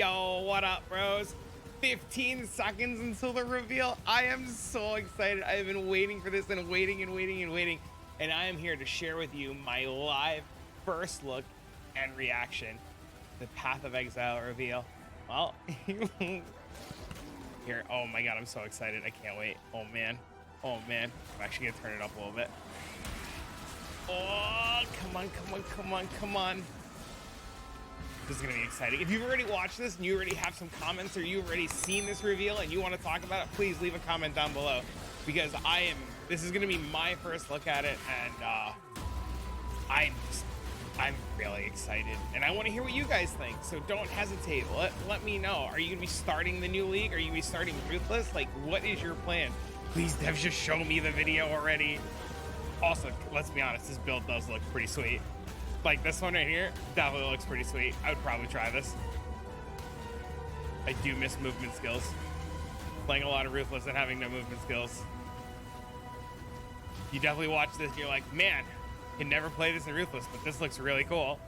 Yo, what up, bros? 15 seconds until the reveal. I am so excited. I've been waiting for this and waiting and waiting and waiting. And I am here to share with you my live first look and reaction to the Path of Exile reveal. Well, here. Oh my God, I'm so excited. I can't wait. Oh man. Oh man. I'm actually gonna turn it up a little bit. Oh, come on, come on, come on, come on. This is gonna be exciting. If you've already watched this and you already have some comments or you've already seen this reveal and you want to talk about it, please leave a comment down below, because this is gonna be my first look at it, and I'm really excited, and I want to hear what you guys think. So don't hesitate. Let me know. Are you gonna be starting the new league? Are you gonna be starting Ruthless? Like, what is your plan? Please, Dev, just show me the video already. Also, let's be honest, this build does look pretty sweet. Like this one right here definitely looks pretty sweet. I would probably try this. I do miss movement skills. Playing a lot of Ruthless and having no movement skills. You definitely watch this and you're like, man, can never play this in Ruthless, but this looks really cool.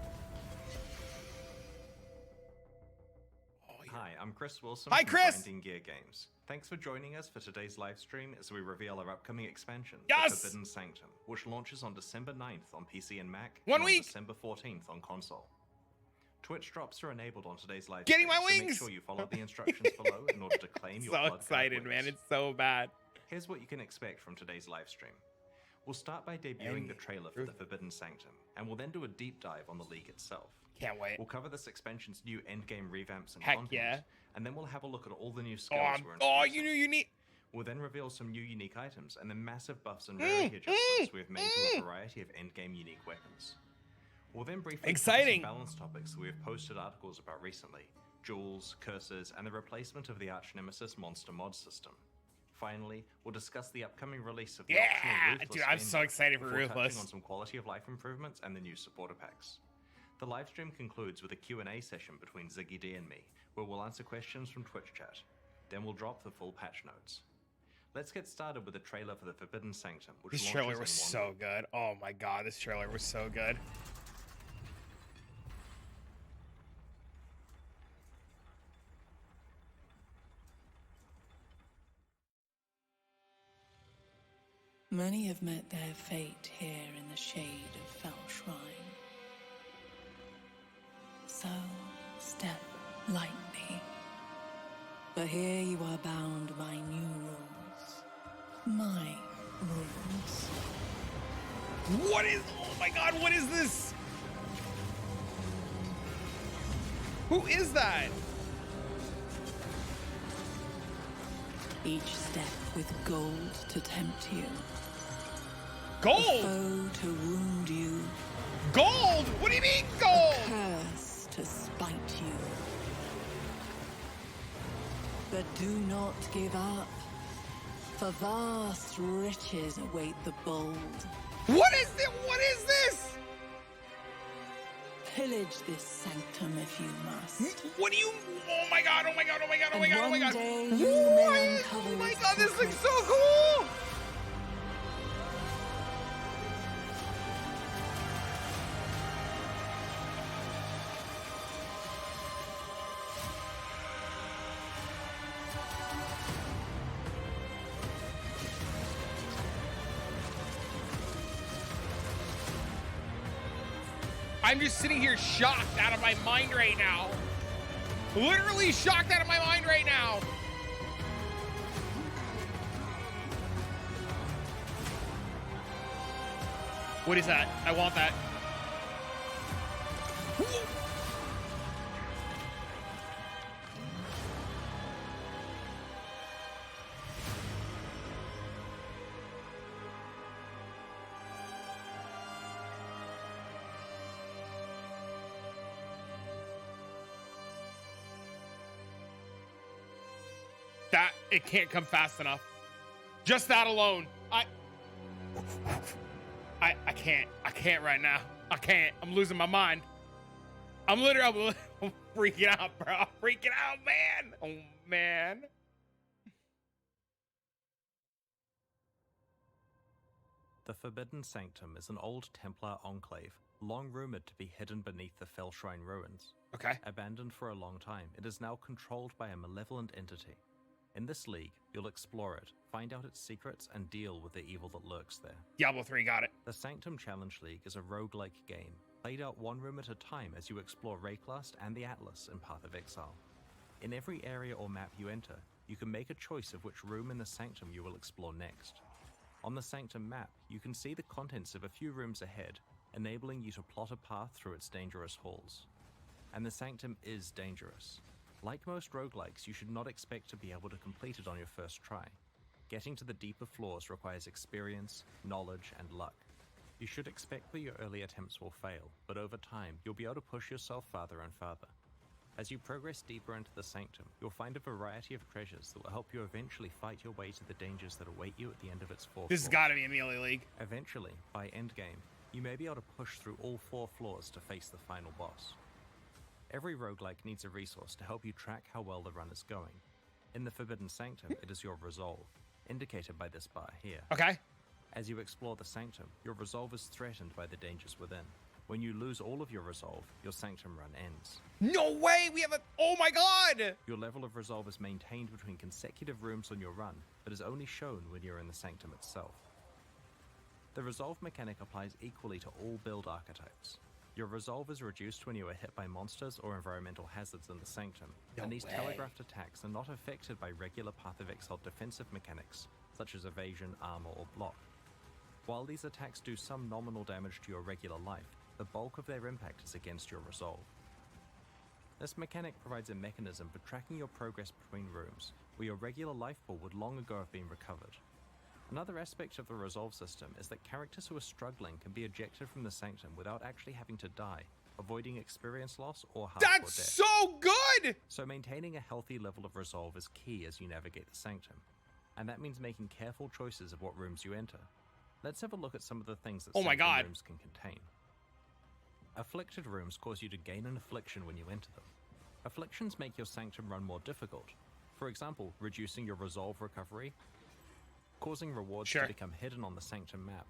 Oh, yeah. Hi, I'm Chris Wilson Hi, from Chris! Grinding Gear Games. Thanks for joining us for today's live stream as we reveal our upcoming expansion, Yes! The Forbidden Sanctum, which launches on December 9th on PC and Mac, 1 and week! on December 14th on console. Twitch drops are enabled on today's live Getting stream, my so wings! make sure you follow the instructions below in order to claim your So blood excited, man. It's so bad. Here's what you can expect from today's live stream. We'll start by debuting the trailer for the Forbidden Sanctum, and we'll then do a deep dive on the league itself. Can't wait. We'll cover this expansion's new endgame revamps and Heck content, yeah. and then we'll have a look at all the new skills we're Oh, introducing. you knew you need. We'll then reveal some new unique items and the massive buffs and rarity adjustments we have made to a variety of endgame unique weapons. We'll then briefly Exciting. cover some balance topics that we have posted articles about recently: jewels, curses, and the replacement of the arch nemesis monster mod system. Finally, we'll discuss the upcoming release of the optional Ruthless dude, I'm so game excited for before Ruthless. touching on some quality of life improvements and the new supporter packs. The live stream concludes with a Q&A session between Ziggy D and me, where we'll answer questions from Twitch chat. Then we'll drop the full patch notes. Let's get started with the trailer for the Forbidden Sanctum, which This trailer was so good. Oh my God, this trailer was so good. Many have met their fate here in the shade of Fell Shrine. So, step lightly. For here you are bound by new rules. My rules. What is? Oh my God, what is this? Who is that? Each step with gold to tempt you. Gold? A foe to wound you. Gold? What do you mean gold? A curse to spite you. But do not give up, for vast riches await the bold. What is it? What is this? Pillage this sanctum if you must. What do you? Oh my God! Oh my God! Oh my God! Oh my And God! Oh my one God! day you may What? uncover Oh my its God! This looks secrets. so cool! I'm just sitting here shocked out of my mind right now. Literally shocked out of my mind right now. What is that? I want that. That, it can't come fast enough. Just that alone. I can't right now. I can't. I'm losing my mind. I'm literally I'm freaking out, bro. I'm freaking out, man. Oh, man. The Forbidden Sanctum is an old Templar enclave, long rumored to be hidden beneath the Fell Shrine ruins. Okay. Abandoned for a long time, it is now controlled by a malevolent entity. In this league, you'll explore it, find out its secrets, and deal with the evil that lurks there. Diablo 3, got it. The Sanctum Challenge League is a roguelike game, played out one room at a time as you explore Rayclast and the Atlas in Path of Exile. In every area or map you enter, you can make a choice of which room in the Sanctum you will explore next. On the Sanctum map, you can see the contents of a few rooms ahead, enabling you to plot a path through its dangerous halls. And the Sanctum is dangerous. Like most roguelikes, you should not expect to be able to complete it on your first try. Getting to the deeper floors requires experience, knowledge, and luck. You should expect that your early attempts will fail, but over time, you'll be able to push yourself farther and farther. As you progress deeper into the Sanctum, you'll find a variety of treasures that will help you eventually fight your way to the dangers that await you at the end of its 4 This has floors. got to be a melee league. Eventually, by Endgame, you may be able to push through all 4 floors to face the final boss. Every roguelike needs a resource to help you track how well the run is going. In the Forbidden Sanctum, it is your resolve, indicated by this bar here. Okay. As you explore the Sanctum, your resolve is threatened by the dangers within. When you lose all of your resolve, your Sanctum run ends. No way! We have a... Oh my god! Your level of resolve is maintained between consecutive rooms on your run, but is only shown when you're in the Sanctum itself. The resolve mechanic applies equally to all build archetypes. Your resolve is reduced when you are hit by monsters or environmental hazards in the Sanctum, and these telegraphed attacks are not affected by regular Path of Exile defensive mechanics, such as evasion, armor, or block. While these attacks do some nominal damage to your regular life, the bulk of their impact is against your resolve. This mechanic provides a mechanism for tracking your progress between rooms, where your regular life pool would long ago have been recovered. Another aspect of the resolve system is that characters who are struggling can be ejected from the Sanctum without actually having to die, avoiding experience loss or hardcore That's death. so good! So maintaining a healthy level of resolve is key as you navigate the Sanctum, and that means making careful choices of what rooms you enter. Let's have a look at some of the things that Oh my Sanctum God. rooms can contain. Afflicted rooms cause you to gain an affliction when you enter them. Afflictions make your Sanctum run more difficult. For example, reducing your resolve recovery, causing rewards Sure. to become hidden on the Sanctum map,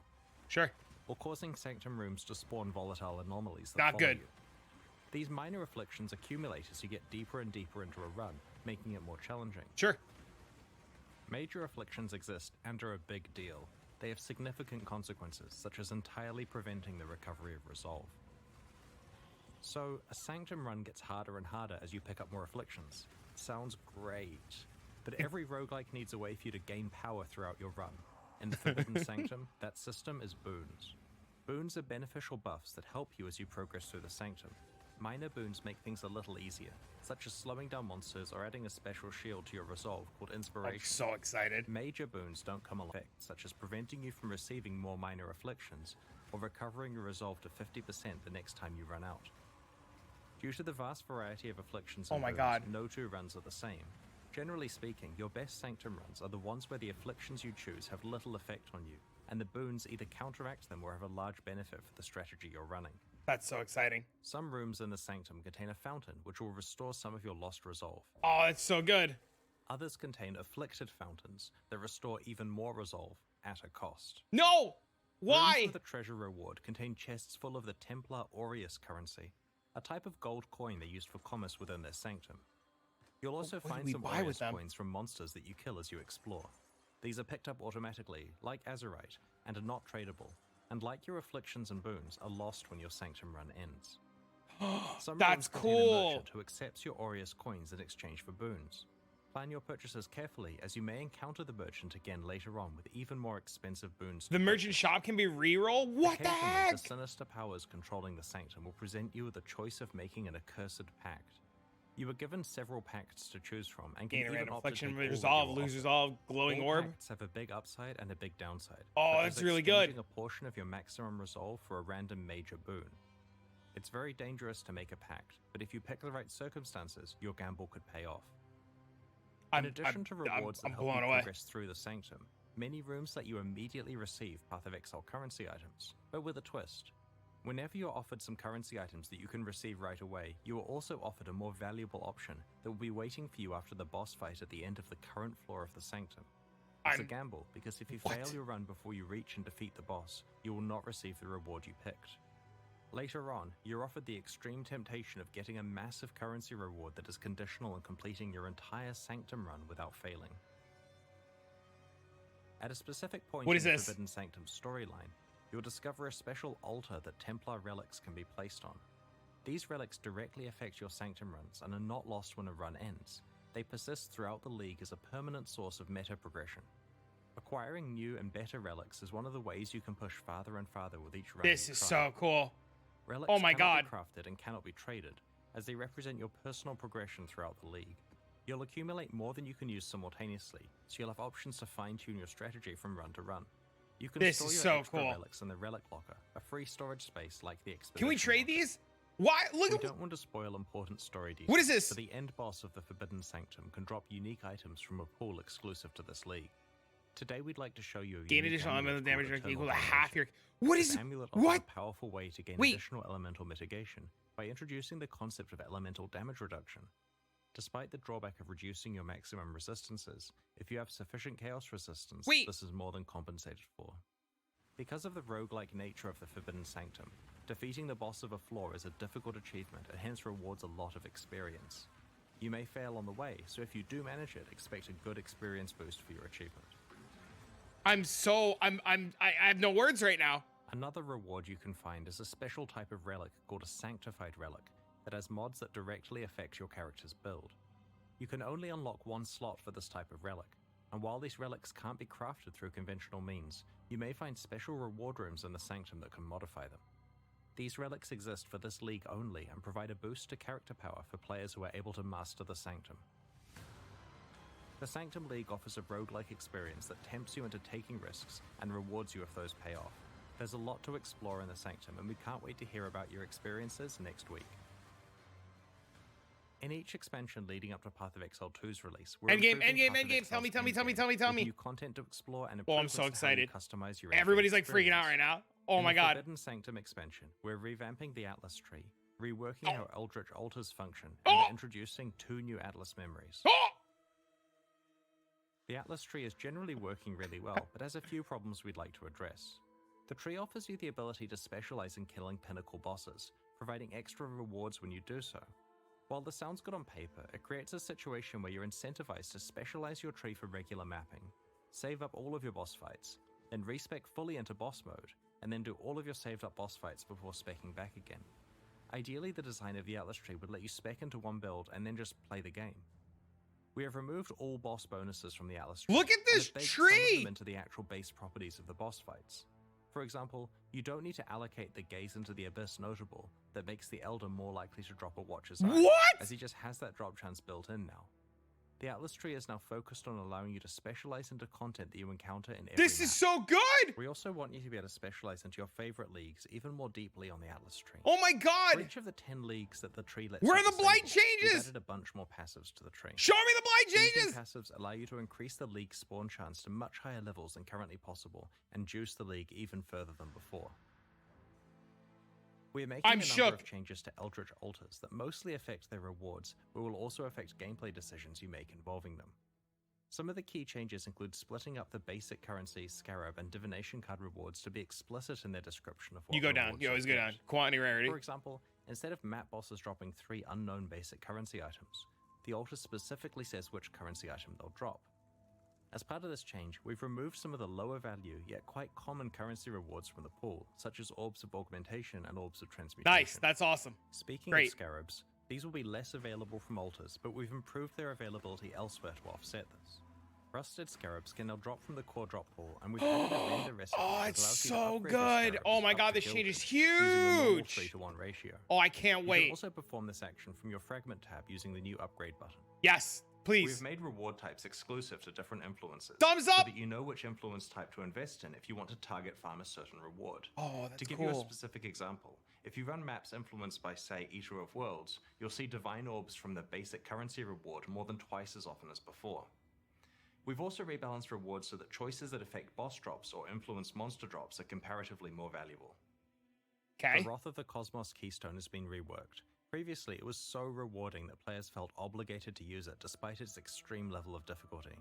Sure. or causing Sanctum rooms to spawn volatile anomalies that Not follow good. you. These minor afflictions accumulate as you get deeper and deeper into a run, making it more challenging. Sure. Major afflictions exist and are a big deal. They have significant consequences, such as entirely preventing the recovery of resolve. So, a Sanctum run gets harder and harder as you pick up more afflictions. Sounds great. But every roguelike needs a way for you to gain power throughout your run. In the Forbidden Sanctum, that system is boons. Boons are beneficial buffs that help you as you progress through the Sanctum. Minor boons make things a little easier, such as slowing down monsters or adding a special shield to your resolve called I'm Inspiration. so excited. Major boons don't come along, such as preventing you from receiving more minor afflictions, or recovering your resolve to 50% the next time you run out. Due to the vast variety of afflictions and Oh my boons, God. no 2 runs are the same. Generally speaking, your best Sanctum runs are the ones where the afflictions you choose have little effect on you, and the boons either counteract them or have a large benefit for the strategy you're running. That's so exciting. Some rooms in the Sanctum contain a fountain, which will restore some of your lost resolve. Oh, that's so good. Others contain afflicted fountains that restore even more resolve at a cost. No! Why? Rooms with a treasure reward contain chests full of the Templar aureus currency, a type of gold coin they used for commerce within their Sanctum. You'll also What do find we some buy with aureus them? coins from monsters that you kill as you explore. These are picked up automatically, like Azurite, and are not tradable, and like your afflictions and boons, are lost when your Sanctum run ends. Some That's rooms contain a cool. merchant who accepts your aureus coins in exchange for boons. Plan your purchases carefully, as you may encounter the merchant again later on with even more expensive boons. The to merchant purchase. shop can be reroll? What the Occasionally, heck? the sinister powers controlling the Sanctum will present you with the choice of making an accursed pact. You are given several pacts to choose from, and can Gain a even random opt to affliction, take all that resolve, you are lose offered. resolve, glowing All orb. pacts have a big upside and a big downside. Oh, such that's as really good. exchanging a portion of your maximum resolve for a random major boon. It's very dangerous to make a pact, but if you pick the right circumstances, your gamble could pay off. In addition to rewards I'm that help blown you away. progress through the Sanctum, many rooms let you immediately receive Path of Exile currency items, but with a twist. Whenever you're offered some currency items that you can receive right away, you are also offered a more valuable option that will be waiting for you after the boss fight at the end of the current floor of the Sanctum. It's a gamble, because if you What? fail your run before you reach and defeat the boss, you will not receive the reward you picked. Later on, you're offered the extreme temptation of getting a massive currency reward that is conditional on completing your entire Sanctum run without failing. At a specific point What in is the this? Forbidden Sanctum storyline, you'll discover a special altar that Templar relics can be placed on. These relics directly affect your Sanctum runs and are not lost when a run ends. They persist throughout the League as a permanent source of meta progression. Acquiring new and better relics is one of the ways you can push farther and farther with each run. This is so cool. Relics Oh my cannot God. be crafted and cannot be traded, as they represent your personal progression throughout the League. You'll accumulate more than you can use simultaneously, so you'll have options to fine-tune your strategy from run to run. You can This store is your so extra cool. relics in the Relic Locker, a free storage space like the Expedition Can we trade Locker. these? Why? Look We at don't want to spoil important story details. What is this? But the end boss of the Forbidden Sanctum can drop unique items from a pool exclusive to this league. Today we'd like to show you a gain unique additional amulet elemental damage called equal Eternal to half Domination. your. What This is? amulet offers What? a powerful way to gain Wait. additional elemental mitigation by introducing the concept of elemental damage reduction. Despite the drawback of reducing your maximum resistances, if you have sufficient chaos resistance, Wait. this is more than compensated for. Because of the roguelike nature of the Forbidden Sanctum, defeating the boss of a floor is a difficult achievement and hence rewards a lot of experience. You may fail on the way, so if you do manage it, expect a good experience boost for your achievement. I have no words right now. Another reward you can find is a special type of relic called a Sanctified Relic that has mods that directly affect your character's build. You can only unlock one slot for this type of relic, and while these relics can't be crafted through conventional means, you may find special reward rooms in the Sanctum that can modify them. These relics exist for this league only and provide a boost to character power for players who are able to master the Sanctum. The Sanctum League offers a roguelike experience that tempts you into taking risks and rewards you if those pay off. There's a lot to explore in the Sanctum, and we can't wait to hear about your experiences next week. In each expansion leading up to Path of Exile 2's release, we're Endgame, improving Endgame, Path of Endgame. Exile's Tell me. Endgame with new content to explore and Oh, I'm improvements so to excited. how you customize your Everybody's like experience. freaking out right now. Oh In my the God. Forbidden Sanctum expansion, we're revamping the Atlas tree, reworking Oh. how Eldritch altars function, Oh. and introducing 2 new Atlas memories. Oh! The Atlas tree is generally working really well, but has a few problems we'd like to address. The tree offers you the ability to specialize in killing pinnacle bosses, providing extra rewards when you do so. While this sounds good on paper, it creates a situation where you're incentivized to specialize your tree for regular mapping, save up all of your boss fights, then respec fully into boss mode, and then do all of your saved up boss fights before speccing back again. Ideally, the design of the Atlas tree would let you spec into one build and then just play the game. We have removed all boss bonuses from the Atlas tree. Look at and this have baked some of tree! them into the actual base properties of the boss fights. For example, you don't need to allocate the Gaze into the Abyss notable that makes the Elder more likely to drop a Watcher's Eye, What? as he just has that drop chance built in now. The Atlas tree is now focused on allowing you to specialize into content that you encounter in every This is map. so good. We also want you to be able to specialize into your favorite leagues even more deeply on the Atlas tree. Oh my For God. each of the 10 leagues that the tree lets Where you are the blight disable, we've changes? added a bunch more passives to the tree. Show me the blind These new changes. passives allow you to increase the league's spawn chance to much higher levels than currently possible and juice the league even further than before. We are making I'm a number shook. of changes to Eldritch altars that mostly affect their rewards, but will also affect gameplay decisions you make involving them. Some of the key changes include splitting up the basic currency, scarab, and divination card rewards to be explicit in their description of what You go down. rewards You always you go get. down. Quantity rarity. For example, instead of map bosses dropping 3 unknown basic currency items, the altar specifically says which currency item they'll drop. As part of this change, we've removed some of the lower value yet quite common currency rewards from the pool, such as orbs of augmentation and orbs of transmutation. Nice. That's awesome. Speaking Great. of scarabs, these will be less available from altars, but we've improved their availability elsewhere to offset this. Rusted scarabs can now drop from the core drop pool, and we've added a render recipe Oh, that it's allows you to so upgrade the good. scarabs Oh my up God, to this gilded, change is using the normal huge. 3-to-1 ratio. Oh, I can't You wait. can also perform this action from your fragment tab using the new upgrade button. Yes, please. We've made reward types exclusive to different influences. Thumbs So up. that you know which influence type to invest in if you want to target farm a certain reward. Oh, that's To give cool. you a specific example, if you run maps influenced by, say, Eater of Worlds, you'll see divine orbs from the basic currency reward more than twice as often as before. We've also rebalanced rewards so that choices that affect boss drops or influence monster drops are comparatively more valuable. Okay. The Wrath of the Cosmos keystone has been reworked. Previously, it was so rewarding that players felt obligated to use it despite its extreme level of difficulty.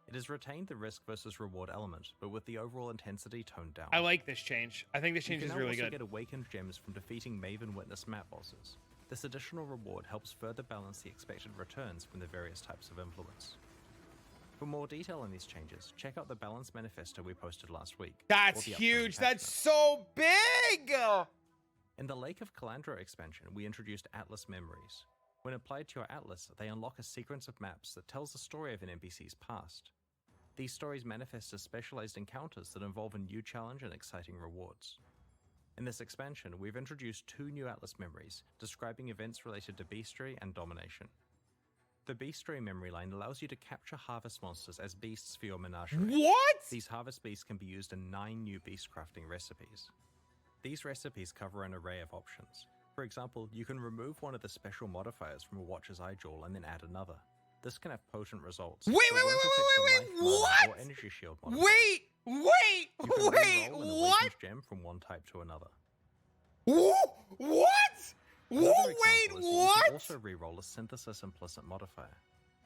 It has retained the risk versus reward element, but with the overall intensity toned down. I like this change. I think this change is really You can now also good. get awakened gems from defeating Maven Witness map bosses. This additional reward helps further balance the expected returns from the various types of influence. For more detail on these changes, check out the Balance Manifesto we posted last week. That's or the upcoming huge. patch That's notes. so big. In the Lake of Calandra expansion, we introduced Atlas Memories. When applied to your Atlas, they unlock a sequence of maps that tells the story of an NPC's past. These stories manifest as specialized encounters that involve a new challenge and exciting rewards. In this expansion, we've introduced 2 new Atlas memories, describing events related to bestiary and domination. The bestiary memory line allows you to capture harvest monsters as beasts for your menagerie. What? These harvest beasts can be used in 9 new beast crafting recipes. These recipes cover an array of options. For example, you can remove one of the special modifiers from a Watcher's Eye Jewel and then add another. This can have potent results. Wait, but wait, wait, won't affect the wait, life wait, mana what? Or energy shield modifier. Wait, You can wait, re-roll an what? awakened gem from one type to another. What? Another Wait, example is that you can what? also re-roll a synthesis implicit modifier.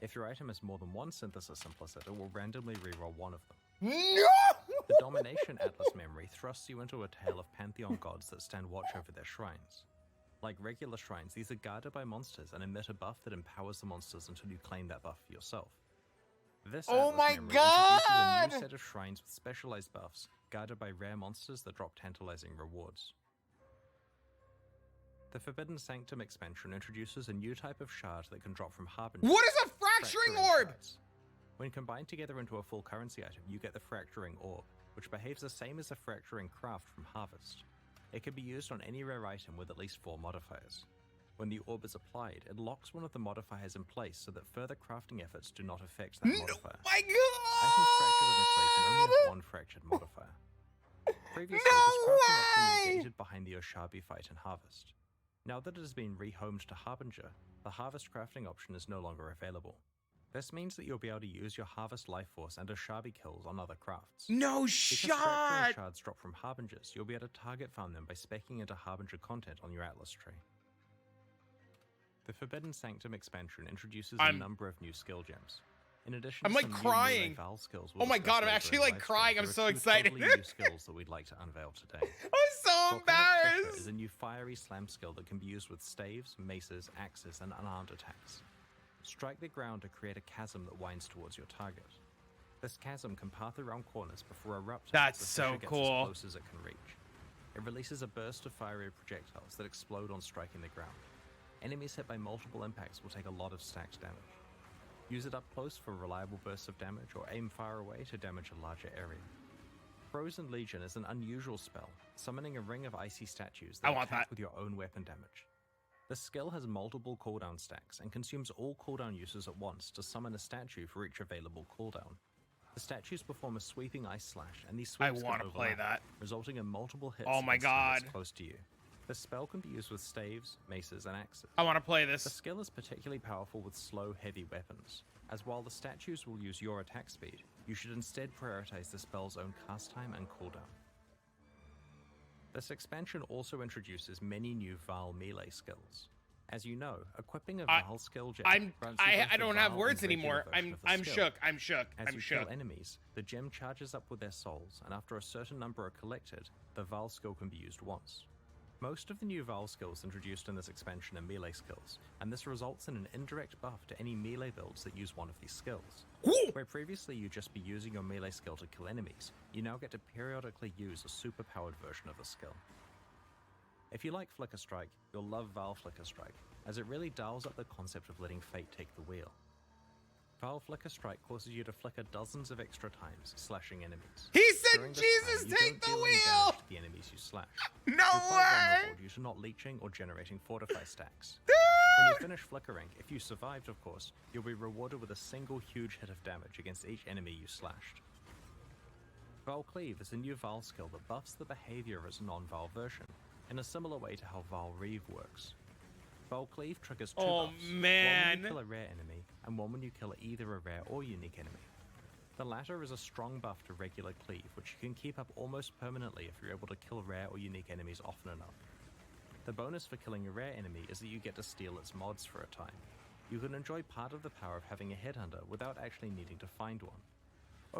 If your item has more than one synthesis implicit, it will randomly re-roll one of them. No! The Domination Atlas memory thrusts you into a tale of Pantheon gods that stand watch over their shrines. Like regular shrines, these are guarded by monsters and emit a buff that empowers the monsters until you claim that buff for yourself. This Oh Atlas my memory introduces a God! new set of shrines with specialized buffs, guarded by rare monsters that drop tantalizing rewards. The Forbidden Sanctum expansion introduces a new type of shard that can drop from Harbinger. What is a fracturing orb? Shards. When combined together into a full currency item, you get the Fracturing Orb, which behaves the same as the Fracturing Craft from Harvest. It can be used on any rare item with at least 4 modifiers. When the orb is applied, it locks one of the modifiers in place so that further crafting efforts do not affect that modifier. My Items fractured in this way can only God! have one fractured modifier. Previously, No this crafting option was way! gated behind the Oshabi fight and Harvest. Now that it has been rehomed to Harbinger, the Harvest crafting option is no longer available. This means that you'll be able to use your Harvest Life Force and Oshabi kills on other crafts. No Because fracturing shot! shards drop from Harbingers, you'll be able to target farm them by speccing into Harbinger content on your Atlas tree. The Forbidden Sanctum expansion introduces a number of new skill gems. In addition I'm to like some new crying. melee Val skills we'll Oh my discuss God, I'm later actually in the like live crying. stream, I'm there so are 2 excited. totally new skills that we'd like to unveil today. I'm so Volcanic Pressure embarrassed. is a new fiery slam skill that can be used with staves, maces, axes, and unarmed attacks. Strike the ground to create a chasm that winds towards your target. This chasm can path around corners before erupting That's as the so fissure gets cool. as close as it can reach. It releases a burst of fiery projectiles that explode on striking the ground. Enemies hit by multiple impacts will take a lot of stacked damage. Use it up close for reliable bursts of damage, or aim far away to damage a larger area. Frozen Legion is an unusual spell, summoning a ring of icy statues that I want attack that. with your own weapon damage. This skill has multiple cooldown stacks and consumes all cooldown uses at once to summon a statue for each available cooldown. The statues perform a sweeping ice slash, and these I sweeps want can to play overlap, that. resulting in multiple hits Oh my against targets God. close to you. This spell can be used with staves, maces, and axes. I want to play The this. skill is particularly powerful with slow, heavy weapons, as while the statues will use your attack speed, you should instead prioritize the spell's own cast time and cooldown. This expansion also introduces many new Val melee skills. As you know, equipping a Val skill gem grants you both I the don't have Val words and regular anymore. version of the I'm skill. shook. I'm shook. As I'm you shook. kill enemies, the gem charges up with their souls, and after a certain number are collected, the Val skill can be used once. Most of the new Val skills introduced in this expansion are melee skills, and this results in an indirect buff to any melee builds that use one of these skills. Where previously you'd just be using your melee skill to kill enemies, you now get to periodically use a superpowered version of the skill. If you like Flicker Strike, you'll love Val Flicker Strike, as it really dials up the concept of letting fate take the wheel. Val Flicker Strike causes you to flicker dozens of extra times, slashing enemies. He said, During this Jesus, time, you take don't the deal any wheel! damage to the enemies you slash. No You're quite way! vulnerable due to not leeching or generating fortify stacks. When you finish flickering, if you survived of course, you'll be rewarded with a single huge hit of damage against each enemy you slashed. Val Cleave is a new Val skill that buffs the behavior of its non-Val version, in a similar way to how Val Reeve works. Val Cleave triggers 2 Oh, buffs, man. one when you kill a rare enemy, and one when you kill either a rare or unique enemy. The latter is a strong buff to regular Cleave, which you can keep up almost permanently if you're able to kill rare or unique enemies often enough. The bonus for killing a rare enemy is that you get to steal its mods for a time. You can enjoy part of the power of having a headhunter without actually needing to find one. The bonus for killing a rare enemy is that you get to steal its mods for a time. You can enjoy part of the power of having a headhunter without actually needing to find one.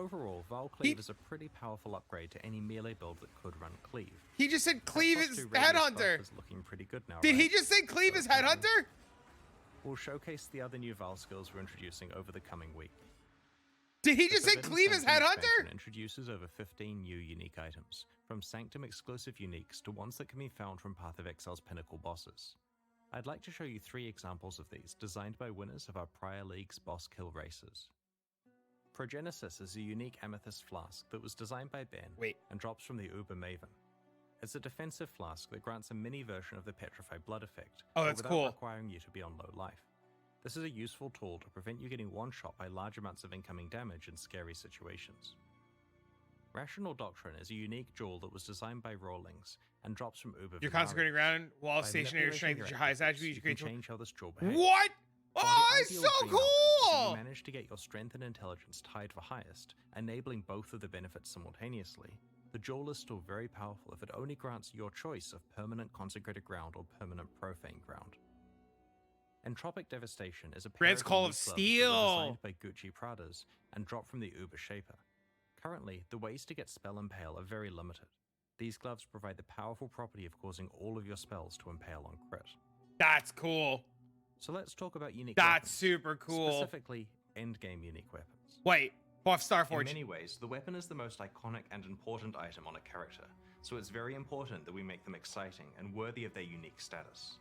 Overall, Val Cleave is a pretty powerful upgrade to any melee build that could run Cleave. He just said Cleave is Plus 2 radius buff Headhunter. is looking pretty good now, Did right? he just say Cleave is Headhunter? We'll showcase the other new Val skills we're introducing over the coming week. Did he The just say Forbidden Cleave is Sanctum Headhunter? expansion introduces over 15 new unique items, from Sanctum exclusive uniques to ones that can be found from Path of Exile's pinnacle bosses. I'd like to show you 3 examples of these, designed by winners of our prior league's boss kill races. Progenesis is a unique amethyst flask that was designed by Ben and drops from the Uber Maven. It's a defensive flask that grants a mini version of the Petrified Blood effect, Oh, that's without cool. requiring you to be on low life. This is a useful tool to prevent you getting one-shot by large amounts of incoming damage in scary situations. Rational Doctrine is a unique jewel that was designed by Rawlings and drops from Uber. Your consecrated ground, while By stationary manipulating strength your is your highest attributes, attribute. You can can change how this jewel behaves. What? While Oh, the it's ideal so dream outcome is that cool! you manage to get your strength and intelligence tied for highest, enabling both of the benefits simultaneously. The jewel is still very powerful if it only grants your choice of permanent consecrated ground or permanent profane ground. Entropic Devastation is a pair Grant's of Call unique of gloves that were Steel. designed by Gucci Pradas and dropped from the Uber Shaper. Currently, the ways to get Spell Impale are very limited. These gloves provide the powerful property of causing all of your spells to impale on crit. That's cool. So let's talk about unique That's weapons. super cool. Specifically, endgame unique weapons. Wait, buff In Starforge. many ways, the weapon is the most iconic and important item on a character, so it's very important that we make them exciting and worthy of their unique status.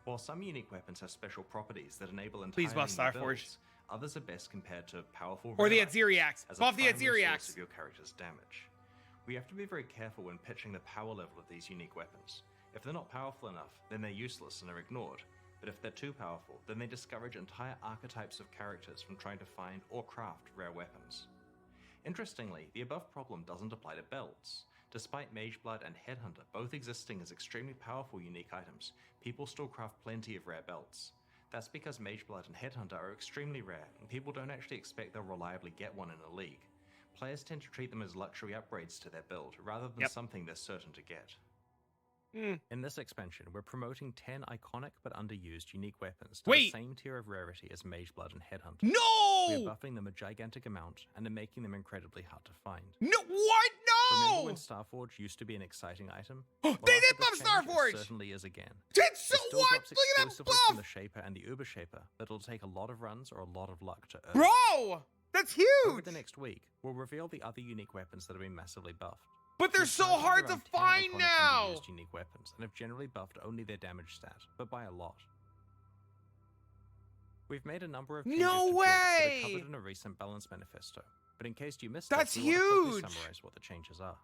While some unique weapons have special properties that enable entirely Please buff new Starforge. builds, others are best compared to powerful Or the rare items Aziriax. as a Buff the primary source Aziriax. of your character's damage. We have to be very careful when pitching the power level of these unique weapons. If they're not powerful enough, then they're useless and are ignored. But if they're too powerful, then they discourage entire archetypes of characters from trying to find or craft rare weapons. Interestingly, the above problem doesn't apply to belts. Despite Mageblood and Headhunter both existing as extremely powerful unique items, people still craft plenty of rare belts. That's because Mageblood and Headhunter are extremely rare, and people don't actually expect they'll reliably get one in a league. Players tend to treat them as luxury upgrades to their build, rather than something they're certain to get. In this expansion, we're promoting 10 iconic but underused unique weapons to the same tier of rarity as Mageblood and Headhunter. No! We're buffing them a gigantic amount and are making them incredibly hard to find. No, what? Remember No! when Starforge used to be an exciting item? They Well, did after buff this change, Starforge! It certainly is again. It's so It still what? drops Look at that exclusively from the buff! Shaper and the Uber Shaper, but it'll take a lot of runs or a lot of luck to earn. Bro! That's Over huge! the next week, we'll reveal the other unique weapons that have been massively buffed. But they're We've so targeted hard to around 10 find iconic now! underused unique weapons and have generally buffed only their damage stat, but by a lot. We've made a number of changes No to builds that way! are covered in a recent balance manifesto, but in case you missed That's it, we want to quickly huge! summarize what the changes are.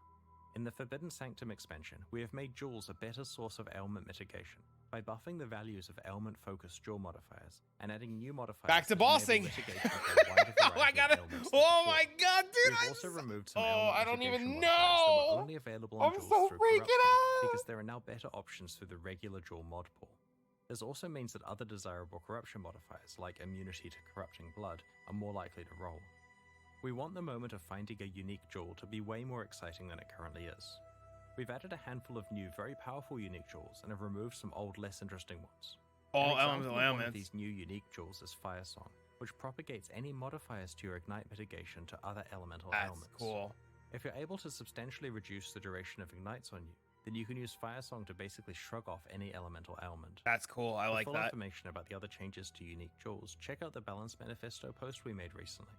In the Forbidden Sanctum expansion, we have made jewels a better source of ailment mitigation by buffing the values of ailment-focused jewel modifiers and adding new modifiers. Back to that enable bossing. mitigation of a wider Oh, I variety of gotta. ailments than Oh before. my god, dude! We've I'm also so- removed some Oh, ailment I don't even mitigation modifiers that were know! only available on I'm jewels so through freaking corruption, out! because there are now better options through the regular jewel mod pool. This also means that other desirable corruption modifiers, like immunity to corrupting blood, are more likely to roll. We want the moment of finding a unique jewel to be way more exciting than it currently is. We've added a handful of new, very powerful unique jewels and have removed some old, less interesting ones. All An elemental example of one of ailments. these new unique jewels is Fire Song, which propagates any modifiers to your ignite mitigation to other elemental That's ailments. cool. If you're able to substantially reduce the duration of ignites on you, then you can use Fire Song to basically shrug off any elemental ailment. That's cool. I For like full that. information about the other changes to unique jewels, check out the Balance Manifesto post we made recently.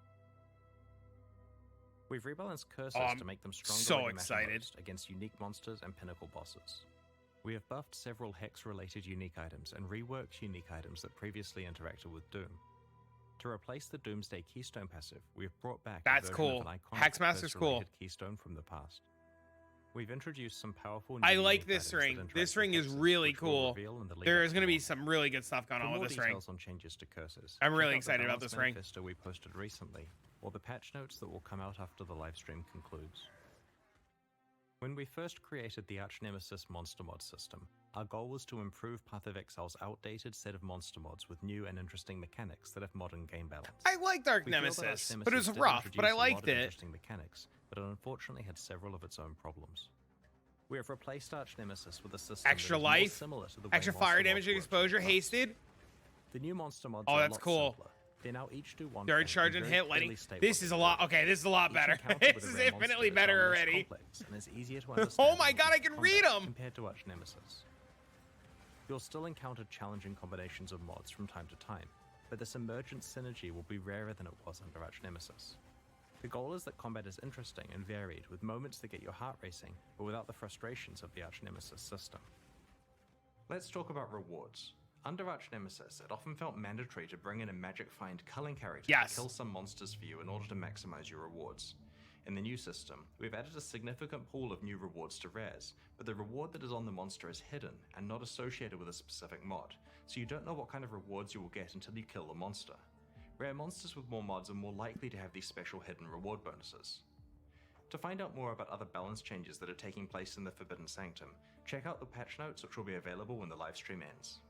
We've rebalanced curses Oh, I'm to make them stronger so when you excited. matter most against unique monsters and pinnacle bosses. We have buffed several Hex-related unique items and reworked unique items that previously interacted with Doom. To replace the Doomsday Keystone passive, we have brought back That's a version cool. of an iconic Hexmaster's cool. curse-related keystone from the past. We've introduced some powerful new I like unique this items that ring. interact This with ring is hexes, really which we'll cool. reveal in the lead There up is to going to be launch. some really good stuff going For on more with this ring. details on changes to curses, I'm really check out the excited about Balance this ring. Manifesto we posted recently, or the patch notes that will come out after the livestream concludes. When we first created the Arch Nemesis monster mod system, our goal was to improve Path of Exile's outdated set of monster mods with new and interesting mechanics that have modern game balance. I like Dark We feel that Arch Nemesis, but it was did rough, but I introduce a lot liked of it. interesting mechanics, but it unfortunately had several of its own problems. We have replaced Arch Nemesis with a system Extra that is more life, similar to the way extra monster fire mods damage and work exposure, in the past. hasted. The new monster mods Oh, are that's a lot cool. simpler, They now each do one Third thing charge and and very hit lightning. clearly state This what is they a lot. do. Okay, this is a lot Each better. encounter This with a is rare infinitely monster is better now less already. complex and is easier to understand Oh my when god, I used in can read combat them! compared to Arch Nemesis. You'll still encounter challenging combinations of mods from time to time, but this emergent synergy will be rarer than it was under Arch Nemesis. The goal is that combat is interesting and varied, with moments that get your heart racing, but without the frustrations of the Arch Nemesis system. Let's talk about rewards. Under Arch Nemesis, it often felt mandatory to bring in a magic find culling character to kill some monsters for you in order to maximize your rewards. In the new system, we've added a significant pool of new rewards to rares, but the reward that is on the monster is hidden and not associated with a specific mod, so you don't know what kind of rewards you will get until you kill the monster. Rare monsters with more mods are more likely to have these special hidden reward bonuses. To find out more about other balance changes that are taking place in the Forbidden Sanctum, check out the patch notes, which will be available when the livestream ends.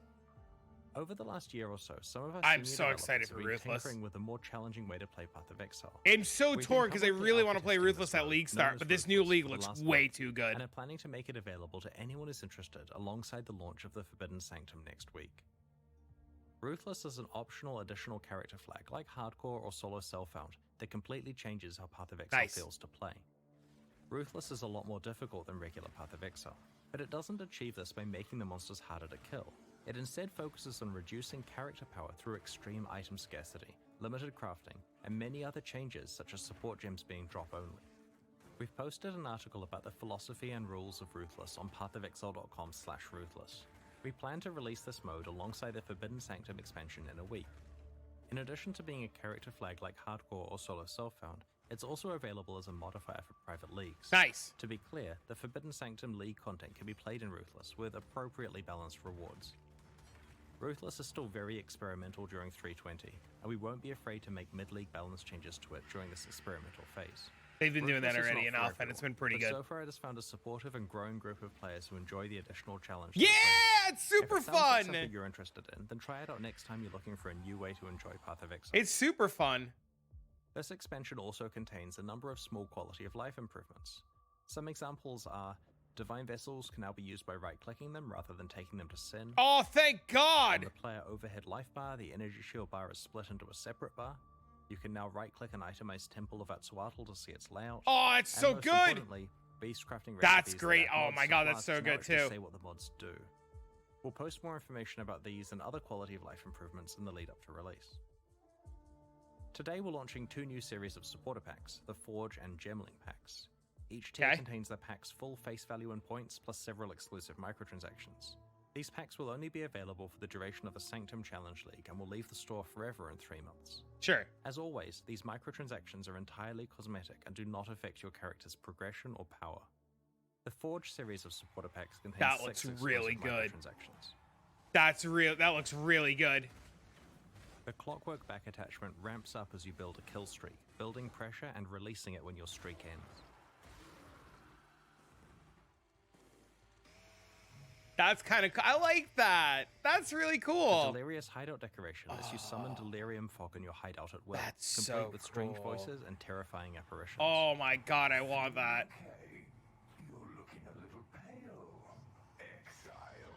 Over the last year or so, some of our I'm senior so excited developers for have been Ruthless. tinkering with a more challenging way to play Path of Exile. I'm so We've torn been because I publicly really want to play alpha-testing Ruthless this at mode, League known start, as but this new Ruthless, league for the looks last way month, too good. and are planning to make it available to anyone who's interested alongside the launch of the Forbidden Sanctum next week. Ruthless is an optional additional character flag like Hardcore or Solo Self-Found that completely changes how Path of Exile feels to play. Ruthless is a lot more difficult than regular Path of Exile, but it doesn't achieve this by making the monsters harder to kill. It instead focuses on reducing character power through extreme item scarcity, limited crafting, and many other changes such as support gems being drop only. We've posted an article about the philosophy and rules of Ruthless on pathofexile.com/ruthless. We plan to release this mode alongside the Forbidden Sanctum expansion in a week. In addition to being a character flag like Hardcore or Solo Self-Found, it's also available as a modifier for private leagues. Nice. To be clear, the Forbidden Sanctum League content can be played in Ruthless with appropriately balanced rewards. Ruthless is still very experimental during 3.20, and we won't be afraid to make mid-league balance changes to it during this experimental phase. They've been doing that Ruthless is already not for enough, and it's been pretty everyone, good. but so far it has found a supportive and growing group of players who enjoy the additional challenge. Yeah, it's super if it sounds like fun! something you're interested in, then try it out next time you're looking for a new way to enjoy Path of Exile. It's super fun. This expansion also contains a number of small quality of life improvements. Some examples are Divine Vessels can now be used by right-clicking them rather than taking them to Sin. Oh, thank On God! the player overhead life bar, the energy shield bar is split into a separate bar. You can now right-click an itemized Temple of Atsuatl to see its layout. Oh, it's And so most good! importantly, beast crafting That's recipes that great. add Oh mods my to God, that's so classes now good actually too. say what the mods do. We'll post more information about these and other quality of life improvements in the lead up to release. Today we're launching 2 new series of supporter packs, the Forge and Gemling packs. Each tier contains the pack's full face value and points, plus several exclusive microtransactions. These packs will only be available for the duration of the Sanctum Challenge League and will leave the store forever in 3 months. Sure. As always, these microtransactions are entirely cosmetic and do not affect your character's progression or power. The Forge series of supporter packs contains That 6 looks exclusive really good. microtransactions. That looks really good. The Clockwork back attachment ramps up as you build a kill streak, building pressure and releasing it when your streak ends. That's kind of, I like that. That's really The cool. Delirious hideout decoration lets you summon delirium fog in your hideout at will, That's complete so with strange cool. voices and terrifying apparitions. Oh my God, I want that. Okay, you're looking a little pale, Exile.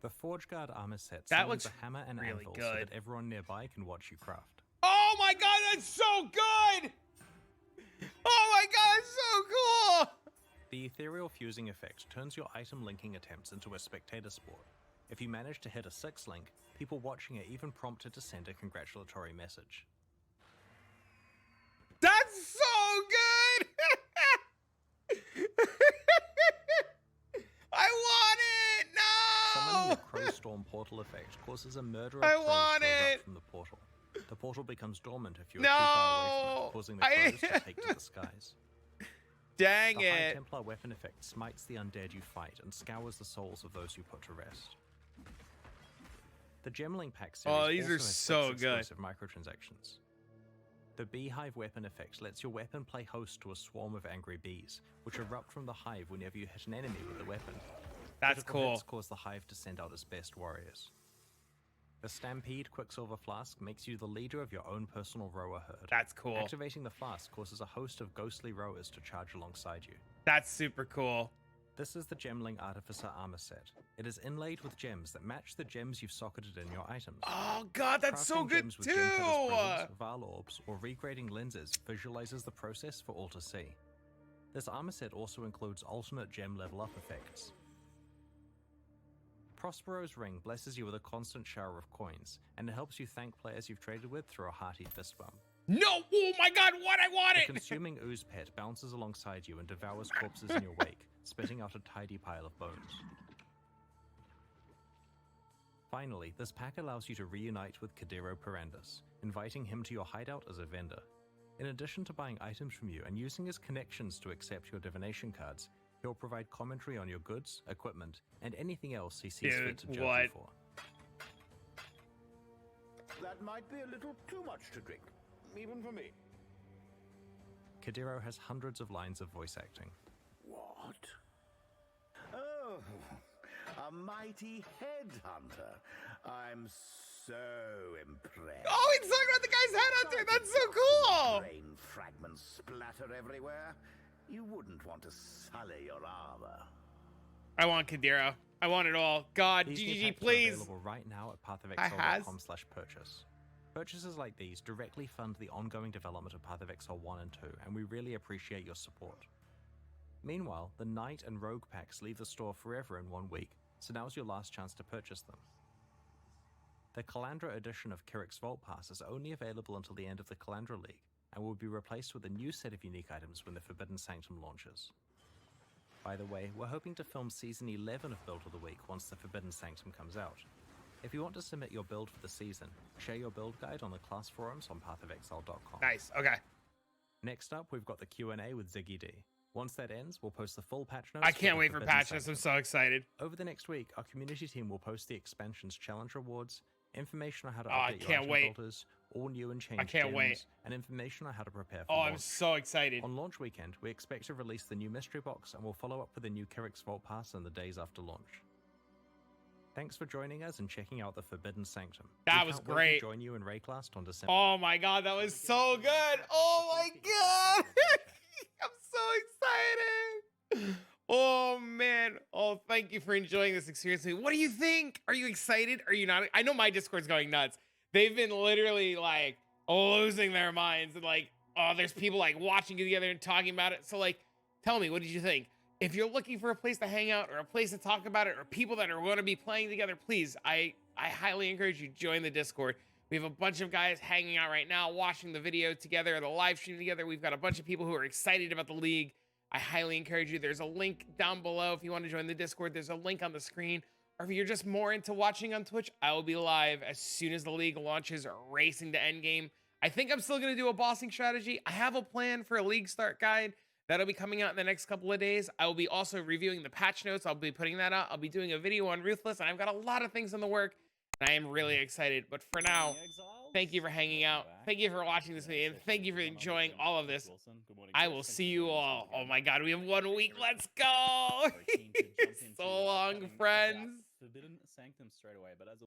The Forge Guard armor set That summons looks a hammer and really anvil so good. that everyone nearby can watch you craft. Oh my God, that's so good. Oh my God, it's so cool. The Ethereal Fusing effect turns your item linking attempts into a spectator sport. If you manage to hit a 6 link, people watching are even prompted to send a congratulatory message. That's so good. I want it. Summoning No. the Crowstorm portal effect causes a murder of I crows want to erupt it. from the portal. The portal becomes dormant if you are too far away from No. it, causing the crows to take to the skies. Dang The High it. Templar weapon effect smites the undead you fight and scours the souls of those you put to rest. The Gemling pack series Oh, these also are has 6 so good. exclusive microtransactions. The Beehive weapon effect lets your weapon play host to a swarm of angry bees, which erupt from the hive whenever you hit an enemy with the weapon. That's Critical cool. hits cause the hive to send out its best warriors. The Stampede Quicksilver Flask makes you the leader of your own personal rower herd. That's cool. Activating the flask causes a host of ghostly rowers to charge alongside you. That's super cool. This is the Gemling Artificer armor set. It is inlaid with gems that match the gems you've socketed in your items. Oh god, that's so Crafting good gems with too. gem cutters prisms, Val orbs, or regrading lenses visualizes the process for all to see. This armor set also includes alternate gem level up effects. Prospero's ring blesses you with a constant shower of coins, and it helps you thank players you've traded with through a hearty fist bump. No! Oh my god, what? I want The it! consuming ooze pet bounces alongside you and devours corpses in your wake, spitting out a tidy pile of bones. Finally, this pack allows you to reunite with Kadiro Perandus, inviting him to your hideout as a vendor. In addition to buying items from you and using his connections to accept your divination cards, he'll provide commentary on your goods, equipment, and anything else he sees fit to judge you for. That might be a little too much to drink, even for me. Kadiro has hundreds of lines of voice acting. What? Oh, a mighty headhunter. I'm so impressed. Oh, he's talking about the guy's headhunter. That's so cool. Brain fragments splatter everywhere. You wouldn't want to sully your armor. I want Kadiro. I want it all. God, These GG, packs are please. available right now at pathofexile.com/purchase. Purchases like these directly fund the ongoing development of Path of Exile 1 and 2, and we really appreciate your support. Meanwhile, the Knight and Rogue packs leave the store forever in 1 week, so now's your last chance to purchase them. The Calandra edition of Kirik's Vault Pass is only available until the end of the Calandra League, and will be replaced with a new set of unique items when the Forbidden Sanctum launches. By the way, we're hoping to film Season 11 of Build of the Week once the Forbidden Sanctum comes out. If you want to submit your build for the season, share your build guide on the class forums on pathofexile.com. Nice, okay. Next up, we've got the Q&A with Ziggy D. Once that ends, we'll post the full patch notes. I can't wait for Forbidden patch notes. I'm so excited. Over the next week, our community team will post the expansion's challenge rewards, information on how to Oh, I update your can't item wait. filters, all new and changed I can't gems, wait. and information on how to prepare for Oh, launch. I'm so excited. On launch weekend, we expect to release the new mystery box, and we'll follow up with the new Kirik's Vault Pass in the days after launch. Thanks for joining us and checking out the Forbidden Sanctum. That We was can't wait great. to join you in Rayclast on December. Oh my god, that was so good. Oh my god. I'm so excited. Oh man. Oh, thank you for enjoying this experience. What do you think? Are you excited? Are you not? I know my Discord's going nuts. They've been literally like losing their minds and like, oh, there's people like watching it together and talking about it. So like, tell me, what did you think? If you're looking for a place to hang out or a place to talk about it or people that are going to be playing together, please, I highly encourage you to join the Discord. We have a bunch of guys hanging out right now, watching the video together, the live stream together. We've got a bunch of people who are excited about the league. I highly encourage you. There's a link down below if you want to join the Discord. There's a link on the screen. Or if you're just more into watching on Twitch, I will be live as soon as the league launches, racing to Endgame. I think I'm still going to do a bossing strategy. I have a plan for a league start guide. That'll be coming out in the next couple of days. I will be also reviewing the patch notes. I'll be putting that out. I'll be doing a video on Ruthless, and I've got a lot of things in the work, and I am really excited. But for now, thank you for hanging out. Thank you for watching this video, and thank you for enjoying all of this. I will see you all. Oh my god, we have 1 week. Let's go. So long, friends. Forbidden Sanctum straight away, but as a